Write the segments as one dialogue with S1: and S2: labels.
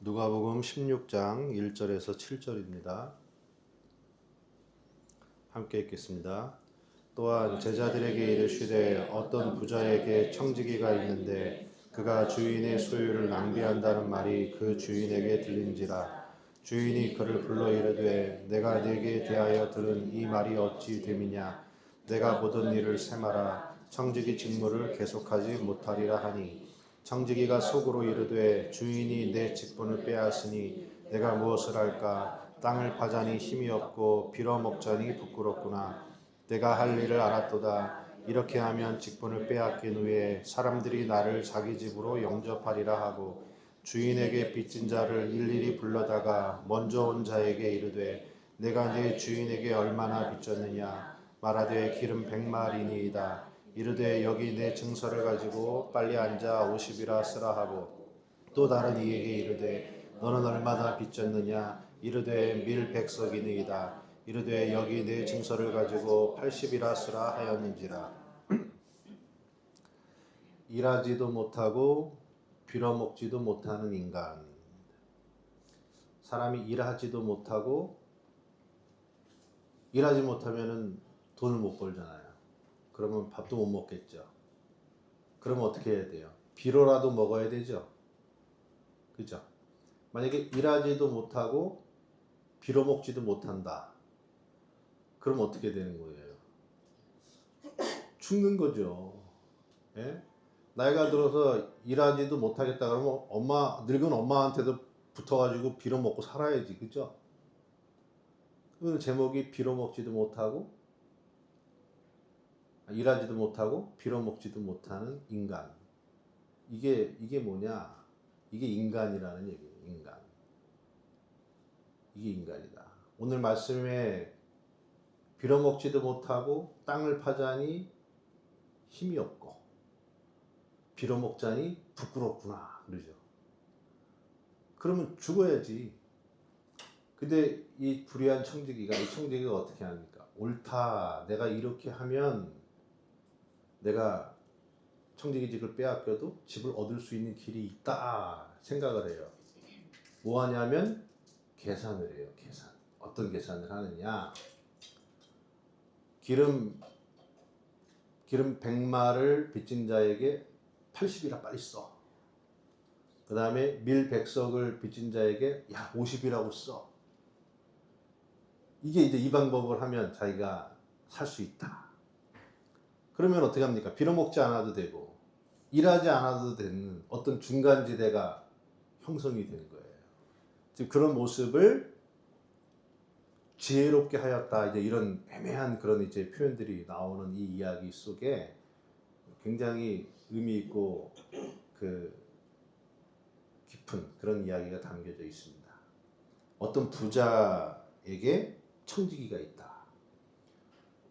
S1: 누가복음 16장 1절에서 7절입니다. 함께 읽겠습니다. 또한 제자들에게 이르시되 어떤 부자에게 청지기가 있는데 그가 주인의 소유를 낭비한다는 말이 그 주인에게 들린지라. 주인이 그를 불러 이르되 내가 네게 대하여 들은 이 말이 어찌 됨이냐. 내가 보던 일을 세마라. 청지기 직무를 계속하지 못하리라 하니 청지기가 속으로 이르되 주인이 내 직분을 빼앗으니 내가 무엇을 할까. 땅을 파자니 힘이 없고 빌어먹자니 부끄럽구나. 내가 할 일을 알았도다. 이렇게 하면 직분을 빼앗긴 후에 사람들이 나를 자기 집으로 영접하리라 하고 주인에게 빚진 자를 일일이 불러다가 먼저 온 자에게 이르되 내가 네 주인에게 얼마나 빚졌느냐. 말하되 기름 100마리니이다. 이르되 여기 내 증서를 가지고 빨리 앉아 50이라 쓰라 하고 또 다른 이에게 이르되 너는 얼마나 빚졌느냐. 이르되 밀 100석이니이다. 이르되 여기 내 증서를 가지고 80이라 쓰라 하였는지라. 일하지도 못하고 빌어먹지도 못하는 인간. 사람이 일하지도 못하고 일하지 못하면은 돈을 못 벌잖아요. 그러면 밥도 못 먹겠죠. 그러면 어떻게 해야 돼요? 빌어라도 먹어야 되죠. 그죠? 만약에 일하지도 못하고 빌어먹지도 못한다. 그럼 어떻게 되는 거예요? 죽는 거죠. 예? 나이가 들어서 일하지도 못하겠다 그러면 늙은 엄마한테도 붙어가지고 빌어먹고 살아야지. 그죠? 그 제목이 빌어먹지도 못하고 일하지도 못하고 빌어먹지도 못하는 인간. 이게 뭐냐? 이게 인간이라는 얘기예요. 인간. 이게 인간이다. 오늘 말씀에 빌어먹지도 못하고 땅을 파자니 힘이 없고 빌어먹자니 부끄럽구나 그러죠. 그러면 죽어야지. 근데 이 불의한 청지기가 어떻게 합니까? 옳다. 내가 이렇게 하면 내가 청지기직을 빼앗겨도 집을 얻을 수 있는 길이 있다 생각을 해요. 뭐 하냐면 계산을 해요. 계산. 어떤 계산을 하느냐. 기름 100마를 빚진 자에게 80이라 빨리 써. 그 다음에 밀 100석을 빚진 자에게 50이라고 써. 이게 이제 이 방법을 하면 자기가 살 수 있다. 그러면 어떻게 합니까? 빌어먹지 않아도 되고 일하지 않아도 되는 어떤 중간지대가 형성이 되는 거예요. 즉 그런 모습을 지혜롭게 하였다. 이제 이런 애매한 그런 이제 표현들이 나오는 이 이야기 속에 굉장히 의미 있고 그 깊은 그런 이야기가 담겨져 있습니다. 어떤 부자에게 청지기가 있다.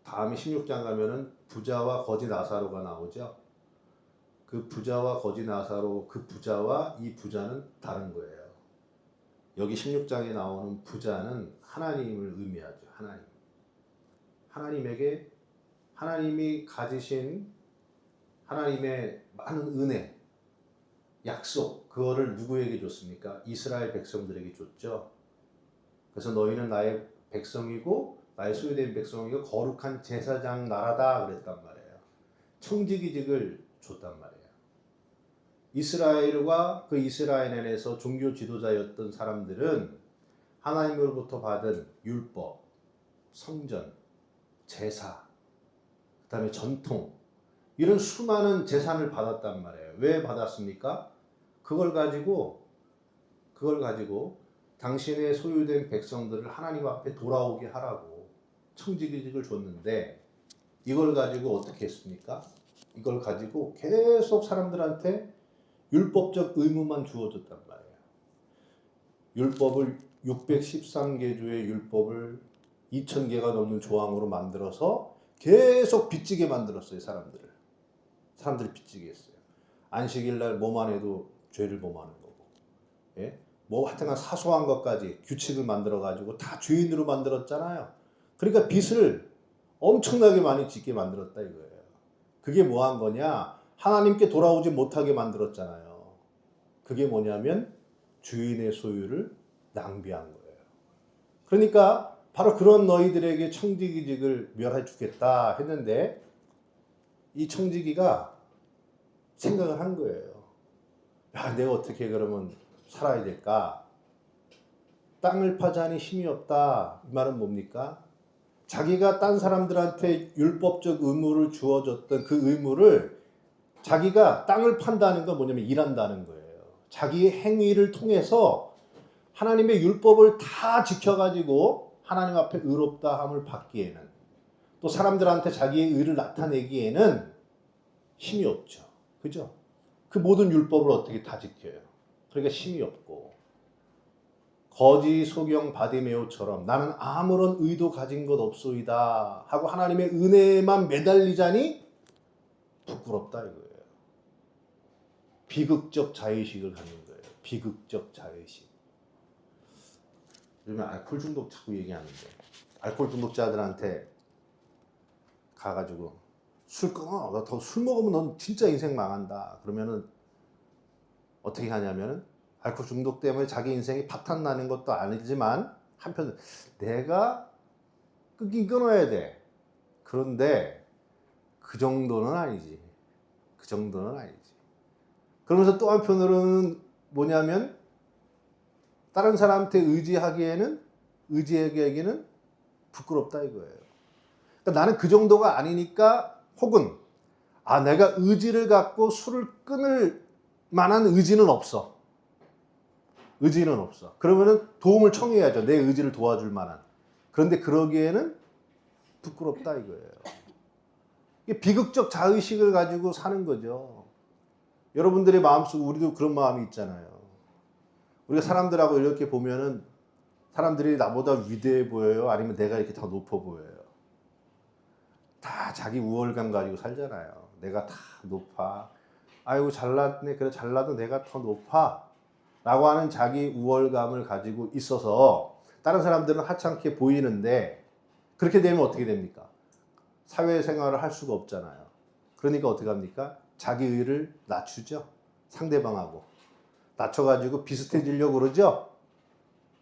S1: 다음에 16장 가면은 부자와 거지 나사로가 나오죠. 그 부자와 거지 나사로, 그 부자와 이 부자는 다른 거예요. 여기 16장에 나오는 부자는 하나님을 의미하죠. 하나님에게 하나님이 가지신 하나님의 많은 은혜, 약속, 그거를 누구에게 줬습니까? 이스라엘 백성들에게 줬죠. 그래서 너희는 나의 백성이고 나의 소유된 백성이고 거룩한 제사장 나라다 그랬단 말이에요. 청지기직을 줬단 말이에요. 이스라엘과 그 이스라엘 안에서 종교 지도자였던 사람들은 하나님으로부터 받은 율법, 성전, 제사, 그 다음에 전통, 이런 수많은 재산을 받았단 말이에요. 왜 받았습니까? 그걸 가지고 당신의 소유된 백성들을 하나님 앞에 돌아오게 하라고 청지기직을 줬는데 이걸 가지고 어떻게 했습니까? 이걸 가지고 계속 사람들한테 율법적 의무만 주어졌단 말이에요. 율법을 613개 주의 율법을 2000개가 넘는 조항으로 만들어서 계속 빚지게 만들었어요. 사람들을 빚지게 했어요. 안식일 날 뭐만 해도 죄를 범하는 거고, 예? 뭐 하여튼간 사소한 것까지 규칙을 만들어 가지고 다 죄인으로 만들었잖아요. 그러니까 빚을 엄청나게 많이 짓게 만들었다 이거예요. 그게 뭐 한 거냐? 하나님께 돌아오지 못하게 만들었잖아요. 그게 뭐냐면 주인의 소유를 낭비한 거예요. 그러니까 바로 그런 너희들에게 청지기직을 멸해 주겠다 했는데 이 청지기가 생각을 한 거예요. 야, 내가 어떻게 그러면 살아야 될까? 땅을 파자니 힘이 없다. 이 말은 뭡니까? 자기가 딴 사람들한테 율법적 의무를 주어졌던 그 의무를 자기가 땅을 판다는 건 뭐냐면 일한다는 거예요. 자기의 행위를 통해서 하나님의 율법을 다 지켜가지고 하나님 앞에 의롭다함을 받기에는 또 사람들한테 자기의 의를 나타내기에는 힘이 없죠. 그죠? 그 모든 율법을 어떻게 다 지켜요? 그러니까 힘이 없고 거지 소경 바디메오처럼 나는 아무런 의도 가진 것 없소이다 하고 하나님의 은혜에만 매달리자니 부끄럽다 이거예요. 비극적 자의식을 갖는 거예요. 비극적 자의식. 요즘에 알코올 중독 자꾸 얘기하는데 알코올 중독자들한테 가가지고 술 끊어. 너 더 술 먹으면 넌 진짜 인생 망한다. 그러면은 어떻게 하냐면은 알코올 중독 때문에 자기 인생이 파탄 나는 것도 아니지만 한편 내가 끊긴 끊어야 돼. 그런데 그 정도는 아니지. 그 정도는 아니지. 그러면서 또 한편으로는 뭐냐면 다른 사람한테 의지하기에는 부끄럽다 이거예요. 그러니까 나는 그 정도가 아니니까 혹은 내가 의지를 갖고 술을 끊을 만한 의지는 없어. 의지는 없어. 그러면은 도움을 청해야죠. 내 의지를 도와줄 만한. 그런데 그러기에는 부끄럽다 이거예요. 이게 비극적 자의식을 가지고 사는 거죠. 여러분들의 마음속 우리도 그런 마음이 있잖아요. 우리가 사람들하고 이렇게 보면은 사람들이 나보다 위대해 보여요? 아니면 내가 이렇게 더 높아 보여요? 다 자기 우월감 가지고 살잖아요. 내가 다 높아. 아이고 잘났네. 그래 잘나도 내가 더 높아. 라고 하는 자기 우월감을 가지고 있어서 다른 사람들은 하찮게 보이는데 그렇게 되면 어떻게 됩니까? 사회생활을 할 수가 없잖아요. 그러니까 어떻게 합니까? 자기 의를 낮추죠. 상대방하고. 낮춰가지고 비슷해지려고 그러죠.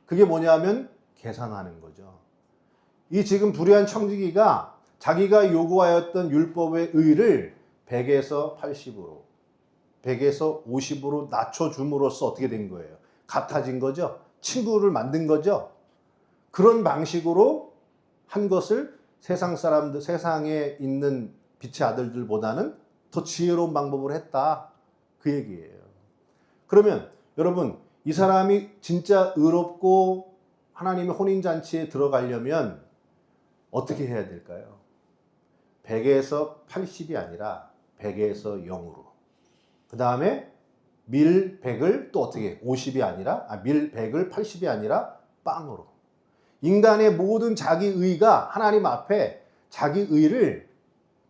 S1: 그게 뭐냐면 계산하는 거죠. 이 지금 불의한 청지기가 자기가 요구하였던 율법의 의를 100에서 80으로 100에서 50으로 낮춰줌으로써 어떻게 된 거예요? 같아진 거죠. 친구를 만든 거죠. 그런 방식으로 한 것을 세상 사람들, 세상에 있는 빛의 아들들보다는 더 지혜로운 방법을 했다. 그 얘기예요. 그러면 여러분 이 사람이 진짜 의롭고 하나님의 혼인잔치에 들어가려면 어떻게 해야 될까요? 100에서 80이 아니라 100에서 0으로. 그 다음에 밀 100을 또 어떻게 50이 아니라 밀 100을 80이 아니라 빵으로. 인간의 모든 자기 의가 하나님 앞에 자기 의를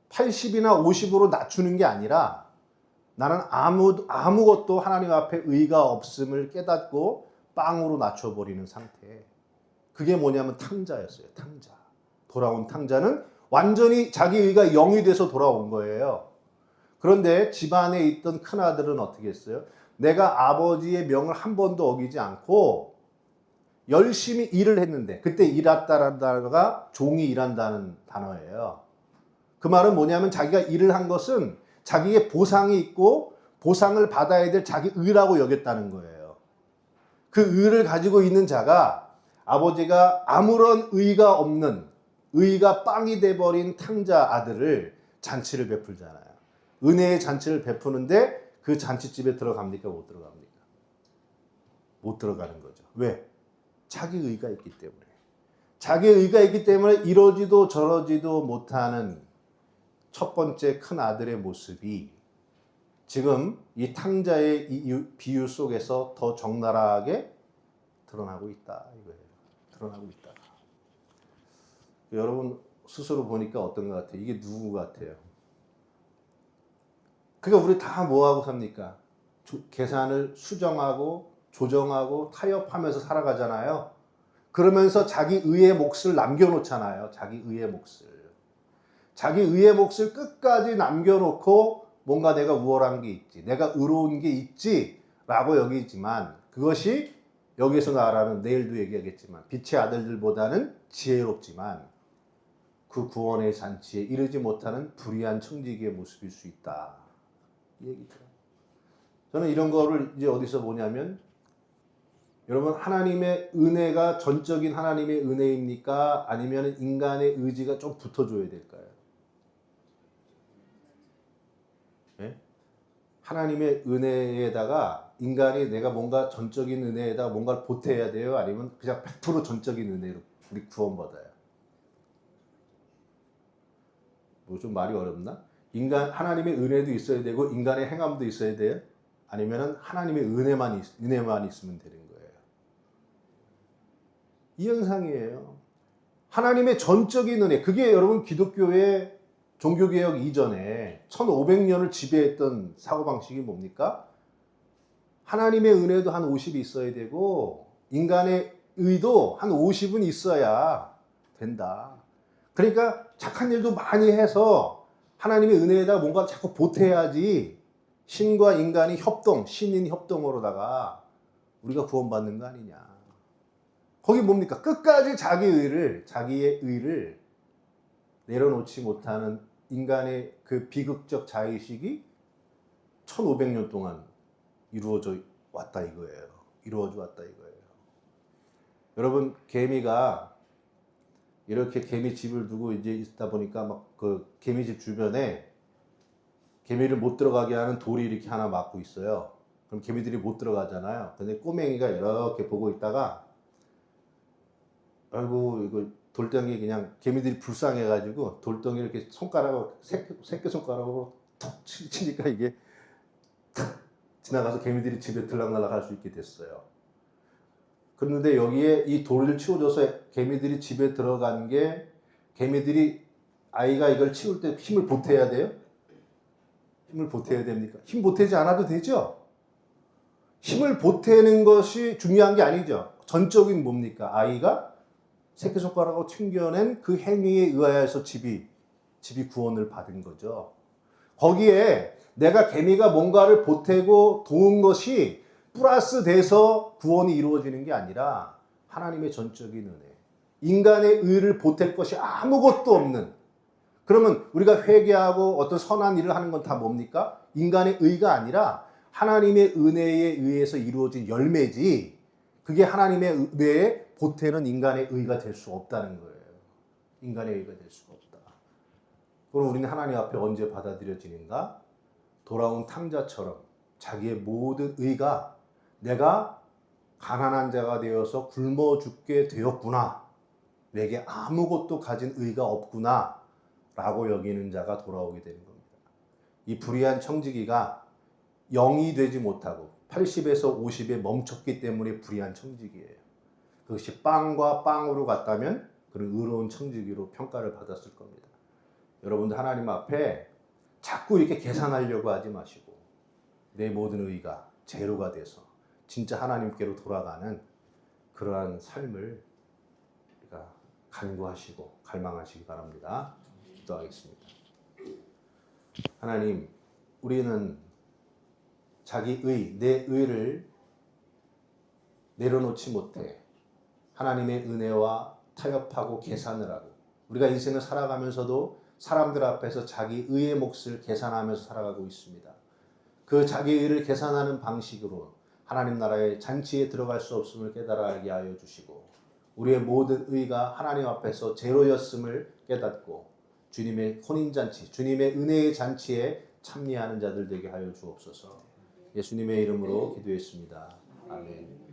S1: 80이나 50으로 낮추는 게 아니라 나는 아무것도 하나님 앞에 의가 없음을 깨닫고 빵으로 낮춰버리는 상태. 그게 뭐냐면 탕자였어요. 탕자. 돌아온 탕자는 완전히 자기 의가 0이 돼서 돌아온 거예요. 그런데 집안에 있던 큰아들은 어떻게 했어요? 내가 아버지의 명을 한 번도 어기지 않고 열심히 일을 했는데 그때 일했다라는 단어가 종이 일한다는 단어예요. 그 말은 뭐냐면 자기가 일을 한 것은 자기의 보상이 있고 보상을 받아야 될 자기 의라고 여겼다는 거예요. 그 의를 가지고 있는 자가 아버지가 아무런 의가 없는 의가 빵이 돼버린 탕자 아들을 잔치를 베풀잖아요. 은혜의 잔치를 베푸는데 그 잔치집에 들어갑니까? 못 들어갑니까? 못 들어가는 거죠. 왜? 자기 의가 있기 때문에. 자기 의가 있기 때문에 이러지도 저러지도 못하는 첫 번째 큰 아들의 모습이 지금 이 탕자의 이 비유 속에서 더 적나라하게 드러나고 있다 이거예요. 드러나고 있다. 여러분 스스로 보니까 어떤 것 같아요? 이게 누구 같아요? 그러니까 우리 다 뭐하고 삽니까? 계산을 수정하고 조정하고 타협하면서 살아가잖아요. 그러면서 자기 의의 몫을 남겨놓잖아요. 자기 의의 몫을. 자기 의의 몫을 끝까지 남겨놓고 뭔가 내가 우월한 게 있지, 내가 의로운 게 있지 라고 여기지만 그것이 여기서 말하는, 내일도 얘기하겠지만 빛의 아들들보다는 지혜롭지만 그 구원의 잔치에 이르지 못하는 불의한 청지기의 모습일 수 있다. 이 얘기죠. 저는 이런 거를 이제 어디서 보냐면, 여러분, 하나님의 은혜가 전적인 하나님의 은혜입니까? 아니면 인간의 의지가 좀 붙어줘야 될까요? 네? 하나님의 은혜에다가 인간이 내가 뭔가 전적인 은혜에다가 뭔가를 보태야 돼요? 아니면 그냥 100% 전적인 은혜로 우리 구원받아요? 뭐 좀 말이 어렵나? 하나님의 은혜도 있어야 되고 인간의 행함도 있어야 돼요? 아니면 하나님의 은혜만 있으면 되는 거예요? 이 현상이에요. 하나님의 전적인 은혜, 그게 여러분 기독교의 종교개혁 이전에 1500년을 지배했던 사고방식이 뭡니까? 하나님의 은혜도 한 50이 있어야 되고 인간의 의도 한 50은 있어야 된다. 그러니까 착한 일도 많이 해서 하나님의 은혜에다가 뭔가 자꾸 보태야지 신과 인간이 협동, 신인 협동으로다가 우리가 구원받는 거 아니냐. 거기 뭡니까? 끝까지 자기의 의를 내려놓지 못하는 인간의 그 비극적 자의식이 1500년 동안 이루어져 왔다 이거예요. 여러분, 개미가 이렇게 개미집을 두고 이제 있다 보니까 막 그 개미집 주변에 개미를 못 들어가게 하는 돌이 이렇게 하나 막고 있어요. 그럼 개미들이 못 들어가잖아요. 근데 꼬맹이가 이렇게 보고 있다가, 아이고, 이거 돌덩이 그냥 개미들이 불쌍해가지고 돌덩이 이렇게 손가락으로, 새끼 손가락으로 툭 치니까 이게 탁 지나가서 개미들이 집에 들락날락 할 수 있게 됐어요. 그런데 여기에 이 돌을 치워줘서 개미들이 집에 들어간 게, 아이가 이걸 치울 때 힘을 보태야 돼요? 힘을 보태야 됩니까? 힘 보태지 않아도 되죠? 힘을 보태는 것이 중요한 게 아니죠. 전적인 뭡니까? 아이가 새끼손가락으로 튕겨낸 그 행위에 의하여서 집이 구원을 받은 거죠. 거기에 내가 개미가 뭔가를 보태고 도운 것이 플러스 돼서 구원이 이루어지는 게 아니라 하나님의 전적인 은혜, 인간의 의를 보탤 것이 아무것도 없는, 그러면 우리가 회개하고 어떤 선한 일을 하는 건 다 뭡니까? 인간의 의가 아니라 하나님의 은혜에 의해서 이루어진 열매지, 그게 하나님의 은혜에 보태는 인간의 의가 될 수 없다는 거예요. 인간의 의가 될 수가 없다. 그럼 우리는 하나님 앞에 언제 받아들여지는가? 돌아온 탕자처럼 자기의 모든 의가 내가 가난한 자가 되어서 굶어 죽게 되었구나, 내게 아무것도 가진 의가 없구나 라고 여기는 자가 돌아오게 되는 겁니다. 이 불의한 청지기가 0이 되지 못하고 80에서 50에 멈췄기 때문에 불의한 청지기예요. 그것이 빵과 빵으로 갔다면 그런 의로운 청지기로 평가를 받았을 겁니다. 여러분들, 하나님 앞에 자꾸 이렇게 계산하려고 하지 마시고 내 모든 의가 제로가 돼서 진짜 하나님께로 돌아가는 그러한 삶을 우리가 간구하시고 갈망하시기 바랍니다. 기도하겠습니다. 하나님, 우리는 내 의를 내려놓지 못해 하나님의 은혜와 타협하고 계산을 하고, 우리가 인생을 살아가면서도 사람들 앞에서 자기 의의 몫을 계산하면서 살아가고 있습니다. 그 자기 의를 계산하는 방식으로 하나님 나라의 잔치에 들어갈 수 없음을 깨달아 알게 하여 주시고, 우리의 모든 의가 하나님 앞에서 제로였음을 깨닫고 주님의 혼인잔치, 주님의 은혜의 잔치에 참여하는 자들 되게 하여 주옵소서. 예수님의 이름으로 기도했습니다. 아멘.